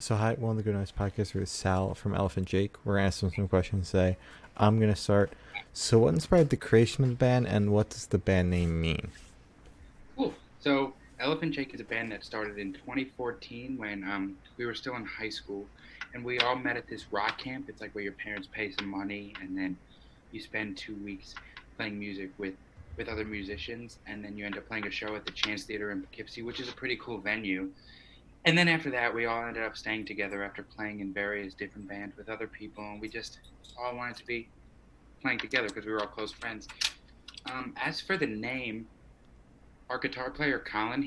So hi, one of the Good Nights podcast with Sal from Elephant Jake. We're gonna ask him some questions today. I'm gonna start. So what inspired the creation of the band, and what does the band name mean? Cool. So Elephant Jake is a band that started in 2014 when we were still in high school, and we all met at this rock camp. It's like where your parents pay some money, and then you spend 2 weeks playing music with other musicians, and then you end up playing a show at the Chance Theater in Poughkeepsie, which is a pretty cool venue. And then after that, we all ended up staying together after playing in various different bands with other people, and we just all wanted to be playing together because we were all close friends. As for the name, our guitar player Colin,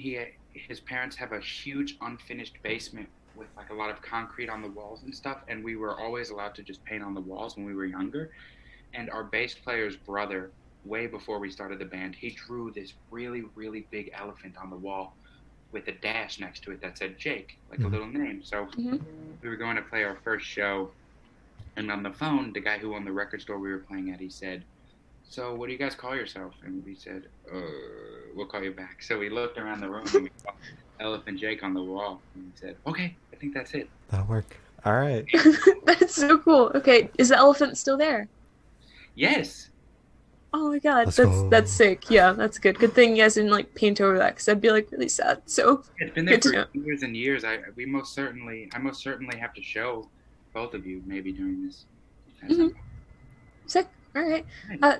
his parents have a huge unfinished basement with like a lot of concrete on the walls and stuff, and we were always allowed to just paint on the walls when we were younger. And our bass player's brother, way before we started the band, he drew this really really big elephant on the wall with a dash next to it that said Jake, like a Mhm. little name. So Hmm. we were going to play our first show, and on the phone, the guy who owned the record store we were playing at, he said, "So what do you guys call yourself?" And we said, "We'll call you back." So we looked around the room and we saw Elephant Jake on the wall, and we said, "Okay, I think that's it." That'll work. All right. That's so cool. Okay, is the elephant still there? Yes. Oh my god, Let's that's go. that's sick. Yeah, that's good. Good thing you guys didn't like paint over that, because that'd be like really sad. So It's been there good to for know. years and years. I most certainly have to show both of you maybe during this. Mhm. Sick. All right.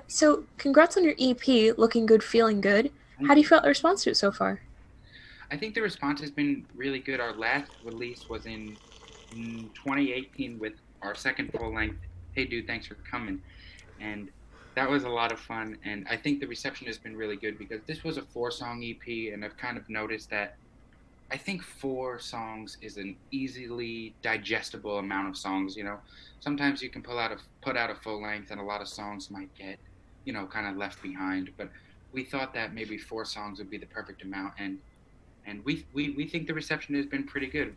So congrats on your EP, Looking Good, Feeling Good. How do you feel the response to it so far? I think the response has been really good. Our last release was in 2018 with our second full length, Hey Dude, Thanks for Coming. And that was a lot of fun. And I think the reception has been really good because this was a 4-song EP. And I've kind of noticed that I think 4 songs is an easily digestible amount of songs. Sometimes you can put out a full length and a lot of songs might get, kind of left behind. But we thought that maybe 4 songs would be the perfect amount. And we think the reception has been pretty good.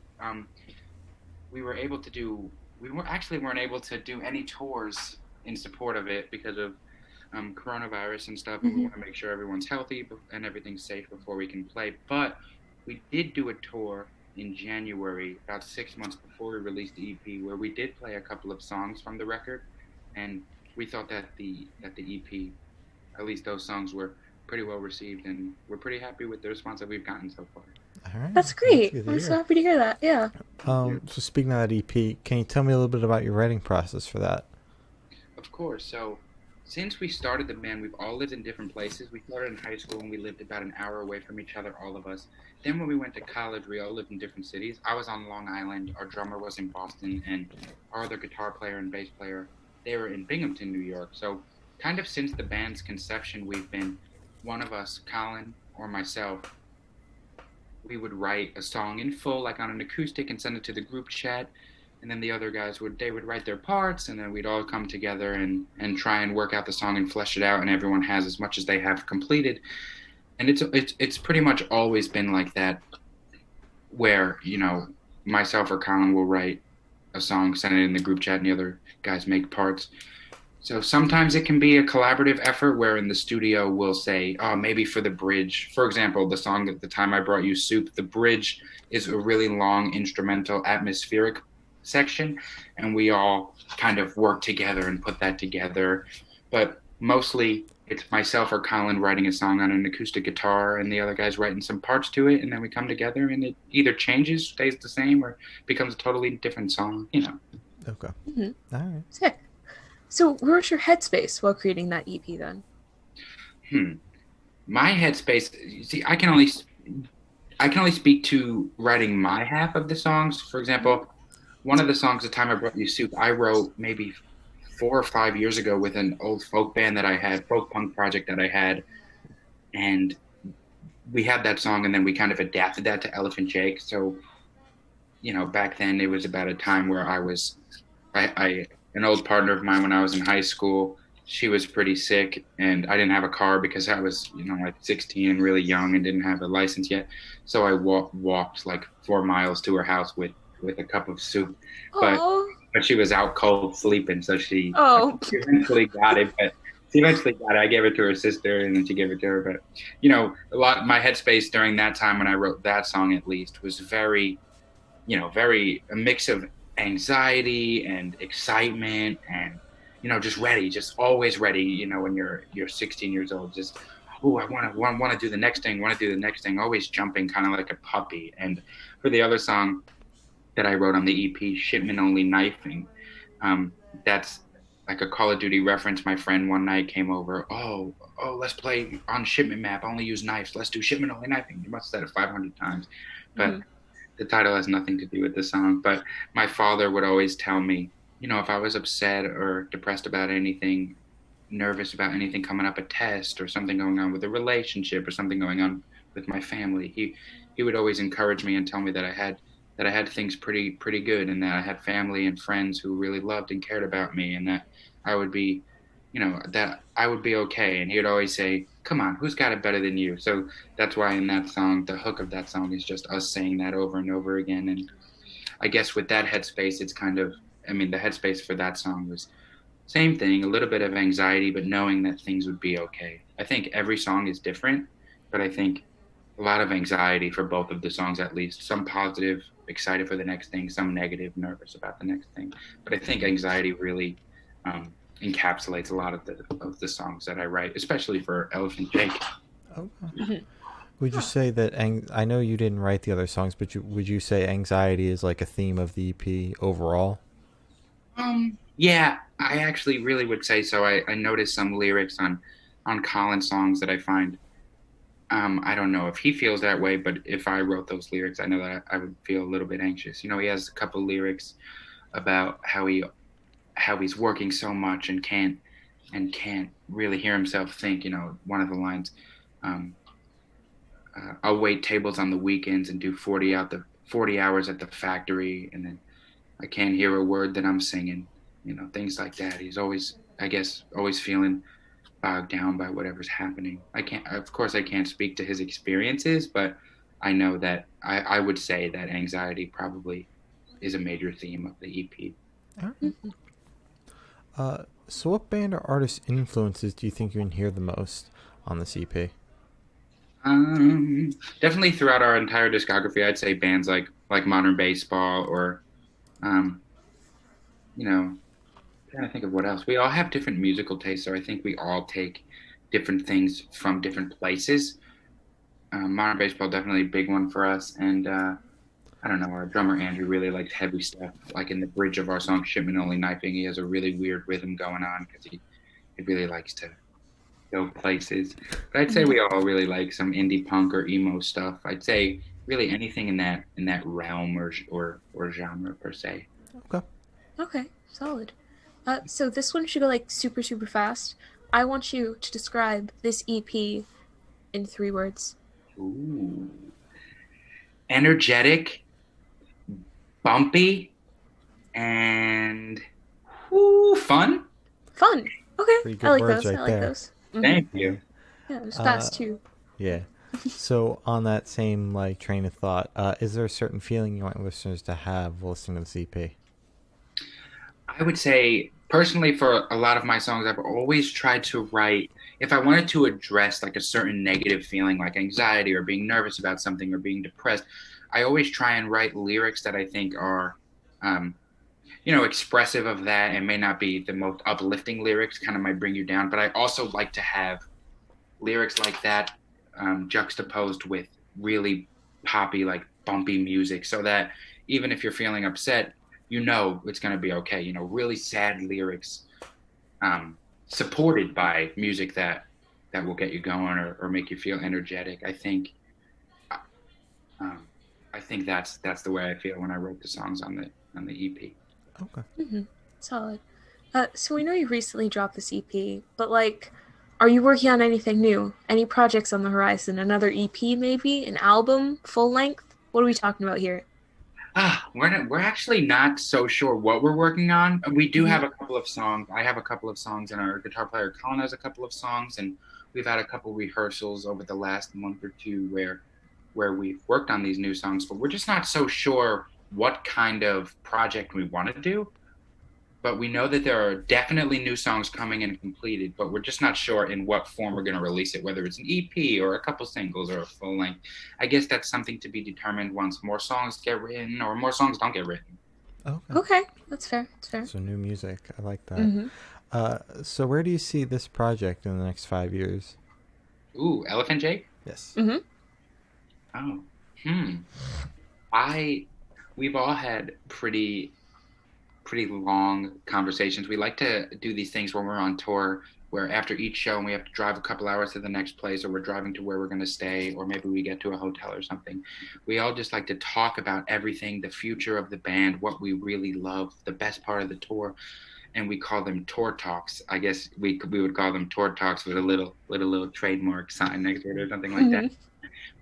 We were able to do we were actually weren't able to do any tours in support of it because of coronavirus and stuff, and we Mhm. want to make sure everyone's healthy and everything's safe before we can play. But we did do a tour in January, about 6 months before we released the EP, where we did play a couple of songs from the record, and we thought that the EP, at least those songs, were pretty well received, and we're pretty happy with the response that we've gotten so far. All right. That's great. good to I'm so hear. happy to hear that. Yeah. So speaking of that EP, can you tell me a little bit about your writing process for that? Of course. So, since we started the band, we've all lived in different places. We started in high school and we lived about an hour away from each other, all of us. Then, when we went to college, we all lived in different cities. I was on Long Island, our drummer was in Boston, and our other guitar player and bass player, they were in Binghamton, New York. So, kind of since the band's conception, we've been one of us, Colin or myself, we would write a song in full, like on an acoustic, and send it to the group chat. And then the other guys would write their parts, and then we'd all come together and try and work out the song and flesh it out. And everyone has as much as they have completed. And it's pretty much always been like that, where myself or Colin will write a song, send it in the group chat, and the other guys make parts. So sometimes it can be a collaborative effort where in the studio we'll say, oh, maybe for the bridge. For example, the song at the time I brought you Soup, the bridge is a really long instrumental atmospheric section, and we all kind of work together and put that together. But mostly it's myself or Colin writing a song on an acoustic guitar and the other guys writing some parts to it, and then we come together and it either changes, stays the same, or becomes a totally different song. Okay. Hmm. All right. Sick. So where was your headspace while creating that EP then? My headspace, you see, I can only speak to writing my half of the songs. For example, one of the songs, "The Time I Brought You Soup," I wrote maybe 4 or 5 years ago with an old folk band that I had, folk punk project that I had, and we had that song, and then we kind of adapted that to Elephant Jake. So, back then it was about a time where an old partner of mine when I was in high school, she was pretty sick, and I didn't have a car because I was, like 16 and really young and didn't have a license yet. So I walked like 4 miles to her house with a cup of soup, but Oh. but she was out cold sleeping, so she Oh. she eventually got it. But she eventually got it. I gave it to her sister, and then she gave it to her. But my headspace during that time when I wrote that song, at least, was very very a mix of anxiety and excitement and just ready, just always ready. When you're 16 years old, just I want to do the next thing, want to do the next thing, always jumping, kind of like a puppy. And for the other song that I wrote on the EP, Shipment Only Knifing, that's like a Call of Duty reference. My friend one night came over. Let's play on shipment map. I only use knives. Let's do shipment only knifing. You must have said it 500 times, but the title has nothing to do with the song. But my father would always tell me, if I was upset or depressed about anything, nervous about anything coming up, a test or something going on with a relationship or something going on with my family, he would always encourage me and tell me that I had things pretty good, and that I had family and friends who really loved and cared about me, and that I would be, that I would be okay. And he would always say, come on, who's got it better than you? So that's why in that song, the hook of that song is just us saying that over and over again. And I guess with that headspace, it's kind of, the headspace for that song was same thing, a little bit of anxiety, but knowing that things would be okay. I think every song is different, but I think a lot of anxiety for both of the songs, at least. Some positive, excited for the next thing, some negative, nervous about the next thing. But I think anxiety really encapsulates a lot of the songs that I write, especially for Elephant Jake. Okay. Would you say that I know you didn't write the other songs, but would you say anxiety is like a theme of the EP overall? Yeah, I actually really would say so. I noticed some lyrics on Colin's songs that I find, I don't know if he feels that way, but if I wrote those lyrics, I know that I would feel a little bit anxious. He has a couple lyrics about how he's working so much and can't really hear himself think. One of the lines, I'll wait tables on the weekends and do 40 hours at the factory, and then I can't hear a word that I'm singing. Things like that. He's always, I guess, always feeling bogged down by whatever's happening. Of course I can't speak to his experiences, but I know that I would say that anxiety probably is a major theme of the EP. So what band or artist influences do you think you can hear the most on this EP? Definitely throughout our entire discography, I'd say bands like Modern Baseball, or trying to think of what else. We all have different musical tastes, so I think we all take different things from different places. Modern Baseball, definitely a big one for us. And I don't know, our drummer Andrew really likes heavy stuff. Like in the bridge of our song Shipment Only Knifing, he has a really weird rhythm going on because he really likes to go places. But I'd say we all really like some indie punk or emo stuff. I'd say really anything in that realm or genre per se. Okay, solid. So this one should go like super, super fast. I want you to describe this EP in 3 words. Ooh. Energetic, bumpy, and fun. Fun. Okay, Pretty good I like words those. right I like there. those. Thank you. Yeah, it was fast too. Yeah. So on that same train of thought, is there a certain feeling you want listeners to have listening to this EP? I would say personally, for a lot of my songs, I've always tried to write, if I wanted to address like a certain negative feeling like anxiety or being nervous about something or being depressed, I always try and write lyrics that I think are expressive of that, and may not be the most uplifting lyrics, kind of might bring you down, but I also like to have lyrics like that juxtaposed with really poppy, like bumpy music, so that even if you're feeling upset, it's going to be okay. Really sad lyrics supported by music that will get you going or make you feel energetic. I think that's the way I feel when I wrote the songs on the EP. Okay. Solid. So we know you recently dropped this EP, but are you working on anything new? Any projects on the horizon? Another EP maybe? An album? Full length? What are we talking about here? We're actually not so sure what we're working on. We do have a couple of songs. I have a couple of songs, and our guitar player Colin has a couple of songs, and we've had a couple rehearsals over the last month or two where we've worked on these new songs, but we're just not so sure what kind of project we want to do. but we know that there are definitely new songs coming and completed, but we're just not sure in what form we're going to release it, whether it's an EP or a couple singles or a full length. I guess that's something to be determined once more songs get written or more songs don't get written. Okay, that's fair. That's fair. So new music. I like that. Mm-hmm. So where do you see this project in the next 5 years? Ooh, Elephant Jake? Yes. Mm-hmm. We've all had pretty long conversations. We like to do these things when we're on tour, where after each show we have to drive a couple hours to the next place, or we're driving to where we're going to stay, or maybe we get to a hotel or something. We all just like to talk about everything, the future of the band, what we really love, the best part of the tour, and we call them tour talks. I guess we would call them tour talks with a little trademark sign next to it or something like that.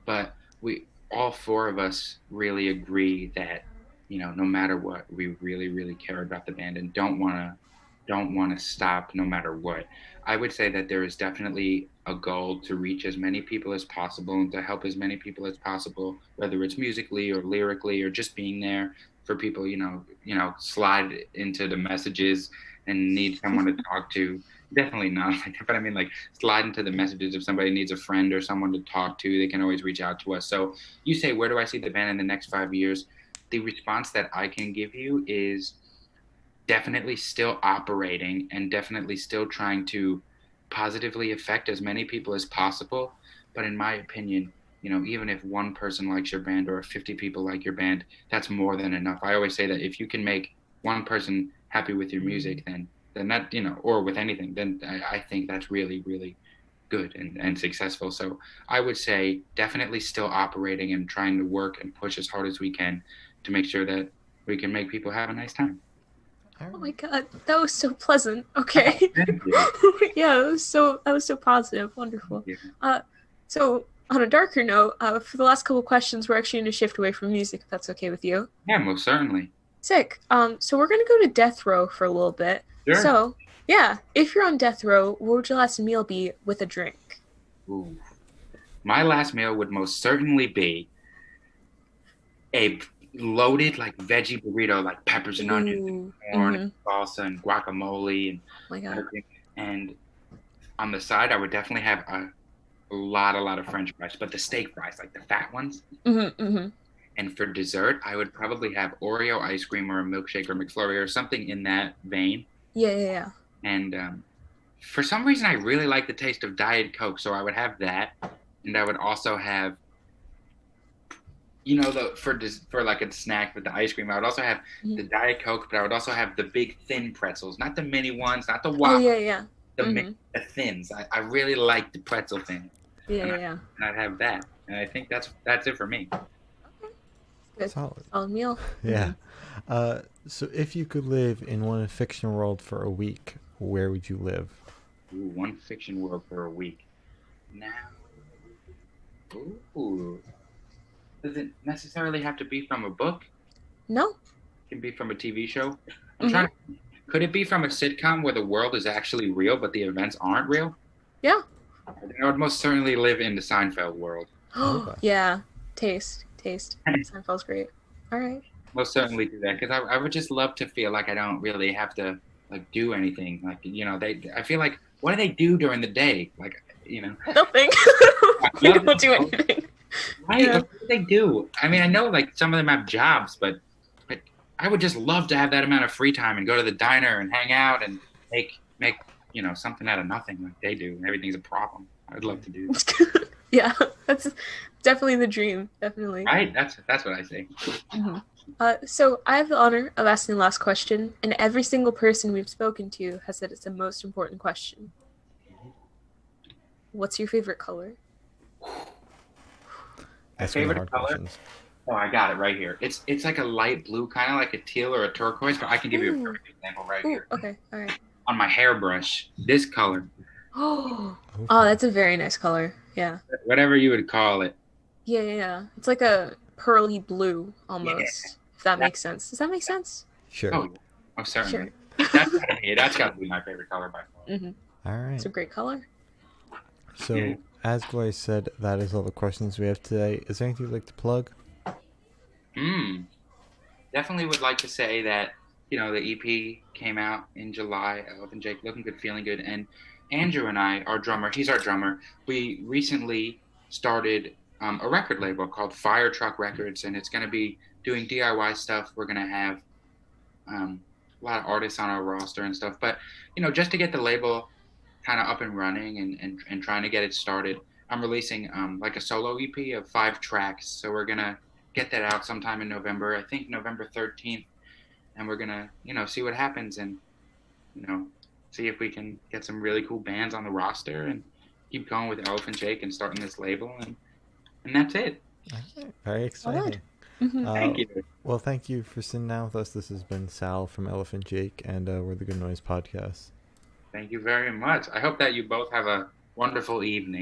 But we all four of us really agree that, you know, no matter what, we really care about the band and don't want to stop no matter what. I would say that there is definitely a goal to reach as many people as possible and to help as many people as possible, whether it's musically or lyrically or just being there for people, you know, slide into the messages and need someone to talk to. Definitely not like that, but I mean, like, slide into the messages. If somebody needs a friend or someone to talk to, they can always reach out to us. So you say, where do I see the band in the next 5 years? The response that I can give you is definitely still operating and definitely still trying to positively affect as many people as possible. But in my opinion, you know, even if one person likes your band or 50 people like your band, that's more than enough. I always say that if you can make one person happy with your music, then that, you know, or with anything, then I think that's really good and successful. So I would say definitely still operating and trying to work and push as hard as we can to make sure that we can make people have a nice time. Oh my god, that was so pleasant. Okay. Thank you. Yeah, that was so positive. Wonderful. So on a darker note, for the last couple questions, we're actually going to shift away from music, if that's okay with you. Yeah, most certainly. Sick. So we're going to go to death row for a little bit. Sure. So, yeah, if you're on death row, what would your last meal be with a drink? Ooh. My last meal would most certainly be a loaded, like, veggie burrito, like peppers and onions and corn and salsa and guacamole and Oh my god. everything. And on the side, I would definitely have a lot of French fries, but the steak fries, like the fat ones. And for dessert, I would probably have Oreo ice cream or a milkshake or McFlurry or something in that vein. Yeah. And for some reason, I really like the taste of Diet Coke, so I would have that. And I would also have, you know, for like a snack with the ice cream, I would also have the Diet Coke, but I would also have the big thin pretzels, not the mini ones, not the waffles. Oh, yeah. The thins. I really like the pretzel thing. Yeah. And I'd have that. And I think that's it for me. Good. Solid meal. Yeah. So if you could live in one fiction world for a week, where would you live? Ooh, one fiction world for a week. Now, ooh. Does it necessarily have to be from a book? No. It can be from a TV show. I'm trying to, could it be from a sitcom where the world is actually real, but the events aren't real? Yeah. I would most certainly live in the Seinfeld world. Yeah. Taste. Seinfeld's great. All right. Most certainly do that, because I would just love to feel like I don't really have to, like, do anything. Like, you know, I feel like, what do they do during the day? Like, you know. Nothing. We don't do anything. Right? Yeah. What do they do? I mean, I know, like, some of them have jobs, but I would just love to have that amount of free time and go to the diner and hang out and make you know, something out of nothing like they do, and everything's a problem. I would love to do that. Yeah, that's definitely the dream. Definitely. Right? That's what I say. So I have the honor of asking the last question, and every single person we've spoken to has said it's the most important question. What's your favorite color? My favorite color? Questions. Oh, I got it right here. It's like a light blue, kind of like a teal or a turquoise, but I can give you a perfect example right here. Okay, all right. On my hairbrush, this color. Oh, that's a very nice color. Yeah. Whatever you would call it. Yeah. It's like a pearly blue almost. If that makes sense. Does that make sense? Sure. Oh, certainly. Sure. That's got to be my favorite color by far. All right. It's a great color. So, as Gloria said, that is all the questions we have today. Is there anything you'd like to plug? Definitely would like to say that the EP came out in July. Elephant Jake, Looking Good, Feeling Good, and Andrew and I, our drummer, he's our drummer. We recently started a record label called Fire Truck Records, and it's going to be doing DIY stuff. We're going to have a lot of artists on our roster and stuff. But just to get the label kind of up and running and trying to get it started, I'm releasing like a solo EP of 5 tracks. So we're gonna get that out sometime in November. I think November 13th, and we're gonna see what happens and see if we can get some really cool bands on the roster and keep going with Elephant Jake and starting this label, and that's it. Very exciting. Thank you. Well, thank you for sitting down with us. This has been Sal from Elephant Jake, and we're the Good Noise Podcast. Thank you very much. I hope that you both have a wonderful evening.